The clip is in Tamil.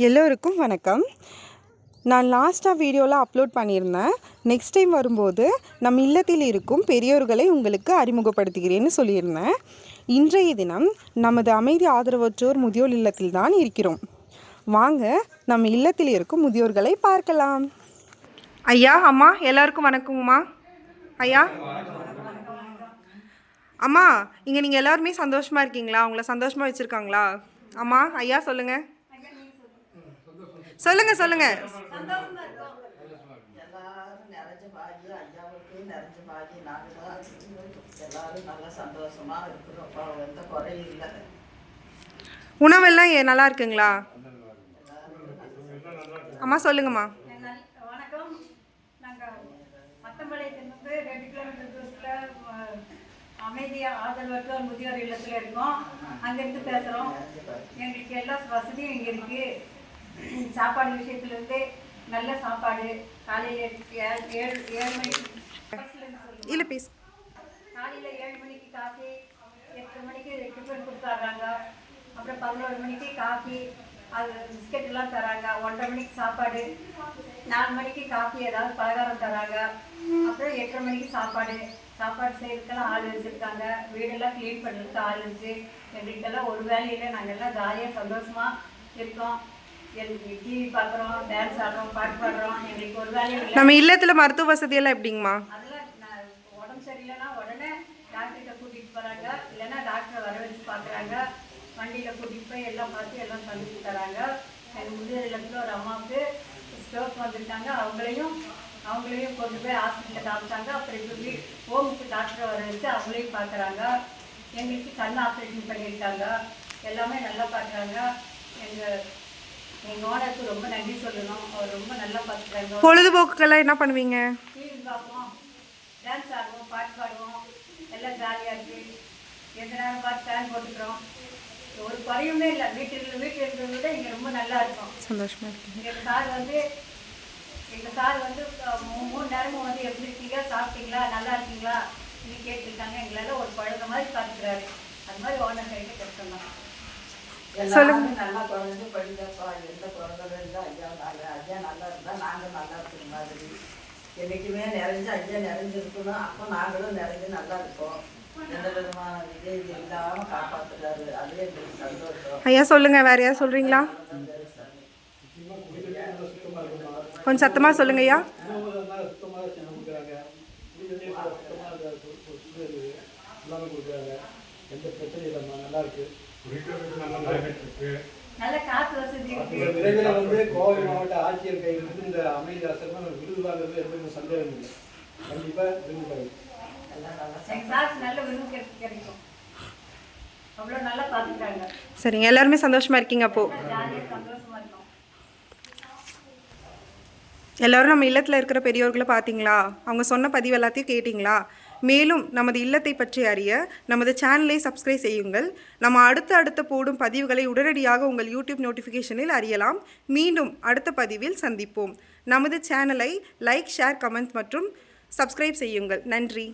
எல்லோருக்கும் வணக்கம். நான் லாஸ்ட்டாக வீடியோவில் அப்லோட் பண்ணியிருந்தேன். நெக்ஸ்ட் டைம் வரும்போது நம் இல்லத்தில் இருக்கும் பெரியோர்களை உங்களுக்கு அறிமுகப்படுத்துகிறேன்னு சொல்லியிருந்தேன். இன்றைய தினம் நமது அமைதி ஆதரவற்றோர் முதியோர் இல்லத்தில் தான் இருக்கிறோம். வாங்க நம்ம இல்லத்தில் இருக்கும் முதியோர்களை பார்க்கலாம். ஐயா, அம்மா எல்லாருக்கும் வணக்கங்கம்மா. ஐயா, அம்மா, இங்கே நீங்கள் எல்லாருமே சந்தோஷமாக இருக்கீங்களா? உங்களை சந்தோஷமாக வச்சுருக்காங்களா? அம்மா, ஐயா சொல்லுங்கள். சொல்லுங்க சொல்லுங்க. உணவெல்லாம் நல்லா இருக்குங்களா? அம்மா சொல்லுங்கம்மா. வணக்கம். நாங்கள் மத்தம்பாளையத்திலிருந்து 2 கிலோமீட்டர் தூரத்தில் அமைதியா ஆதரவற்றோர் முதியோர் இல்லத்தில் இருக்கோம். அங்கேருந்து பேசுகிறோம். எங்களுக்கு எல்லா வசதியும் இங்கே இருக்குது. சாப்பாடு விஷயத்துலேருந்து நல்ல சாப்பாடு. காலையில் 7 மணிக்கு இல்லை பேசு. காலையில் 7 மணிக்கு காஃபி, 8 மணிக்கு டிஃபன் கொடுத்துட்றாங்க. அப்புறம் 11 மணிக்கு காஃபி, அது பிஸ்கெட்லாம் தராங்க. 1:30 மணிக்கு சாப்பாடு, 4 மணிக்கு காஃபி, ஏதாவது பலகாரம் தராங்க. அப்புறம் 8:30 மணிக்கு சாப்பாடு செய்யறதுக்கெல்லாம் ஆள் வச்சுருக்காங்க. வீடெல்லாம் க்ளீன் பண்ணுறதுக்கு ஆள் இருக்குது. எங்களுக்கெல்லாம் ஒரு வேலையில் நாங்கள் எல்லாம் ஜாலியாக சந்தோஷமாக இருக்கோம். டிவி பார்க்குறோம், டான்ஸ் ஆடுறோம், பாட்டு பாடுறோம். எங்களுக்கு ஒரு வேலையும் இல்லை. நம்ம இல்லத்தில் மருத்துவ வசதியெல்லாம் எப்படிங்கம்மா? அதெல்லாம் உடம்பு சரியில்லைன்னா உடனே டாக்டர்கிட்ட கூட்டிகிட்டு போகிறாங்க. இல்லைன்னா டாக்டரை வர வச்சு பார்க்குறாங்க. வண்டியில் கூட்டிகிட்டு போய் எல்லாம் பார்த்து எல்லாம் சந்திச்சு தராங்க. எங்கள் முதியோர் இல்லத்தில் ஒரு அம்மாவுக்கு ஸ்ட்ரோக் வந்துருக்காங்க. அவங்களையும் கொண்டு போய் ஹாஸ்பிட்டலில் காமிச்சாங்க. அப்புறம் இப்போ ஹோமுக்கு டாக்டரை வர வச்சு அவங்களையும் பார்க்குறாங்க. எங்களுக்கு கண் ஆப்ரேஷன் பண்ணியிருக்காங்க. எல்லாமே நல்லா பார்க்குறாங்க. எங்கள் ஓனருக்கு ரொம்ப நன்றி சொல்லணும். அவர் ரொம்ப நல்லா பார்த்துக்கிறாங்க. பொழுதுபோக்குக்கெல்லாம் என்ன பண்ணுவீங்க? டிவி பார்ப்போம், டான்ஸ் ஆடுவோம், பாட்டு பாடுவோம். எல்லாம் ஜாலியாக இருக்குது. எந்த நேரம் பார்த்து ஃபேன் போட்டுக்கிறோம். ஒரு குறையுமே இல்லை. வீட்டில் இருக்கிறத விட இங்கே ரொம்ப நல்லா இருக்கும். சந்தோஷமாக இருக்கு. எங்கள் சார் வந்து 3 நேரமும் வந்து எப்படி இருக்கீங்க, சாப்பிட்டீங்களா, நல்லா இருக்கீங்களா இன்னும் கேட்டுருக்காங்க. எங்களால் ஒரு குழந்தை மாதிரி பார்த்துக்கிறாரு. அது மாதிரி ஓனர் கைக்கு கஷ்டம் தான். சொல்லுங்க. நல்லா குழந்தை படிக்கப்பா, எந்த குழந்தை இருந்தால் ஐயா நல்லா இருந்தால் நாங்கள் நல்லா இருக்கிற மாதிரி என்றைக்குமே நிறைஞ்சு ஐயா நிறைஞ்சிருக்கணும். அப்போ நாங்களும் நிறைஞ்சு நல்லா இருக்கோம். எந்த விதமான இதே இல்லாமல் காப்பாற்றுறாரு. அதுவே எங்களுக்கு சந்தோஷம். ஐயா சொல்லுங்க. வேற யாரும் சொல்றீங்களா? கொஞ்சம் சத்தமாக சொல்லுங்க ஐயா. எந்த பிரச்சனையும் இல்லைம்மா, நல்லா இருக்கு. நல்ல காற்று வசதி இருக்கு. விரைவில் வந்து கோவை மாவட்ட ஆட்சியர் கையிலிருந்து இந்த அமைதி அரசு விருது வாங்குறது எந்த சந்தேகம் இல்லை. கண்டிப்பாக விருது கிடைக்கும். நல்ல விருது கிடைக்கும். அவ்வளோ நல்லா பார்த்துக்கிறாங்க. சரிங்க, எல்லாருமே சந்தோஷமா இருக்கீங்க. அப்போ ஜாலியாக சந்தோஷமா இருக்கும். எல்லோரும் நம்ம இல்லத்தில் இருக்கிற பெரியோர்களை பார்த்தீங்களா? அவங்க சொன்ன பதிவு எல்லாத்தையும் கேட்டிங்களா? மேலும் நமது இல்லத்தை பற்றி அறிய நமது சேனலை சப்ஸ்கிரைப் செய்யுங்கள். நம்ம அடுத்த போடும் பதிவுகளை உடனடியாக உங்கள் யூடியூப் நோட்டிஃபிகேஷனில் அறியலாம். மீண்டும் அடுத்த பதிவில் சந்திப்போம். நமது சேனலை லைக், ஷேர், கமெண்ட் மற்றும் சப்ஸ்கிரைப் செய்யுங்கள். நன்றி.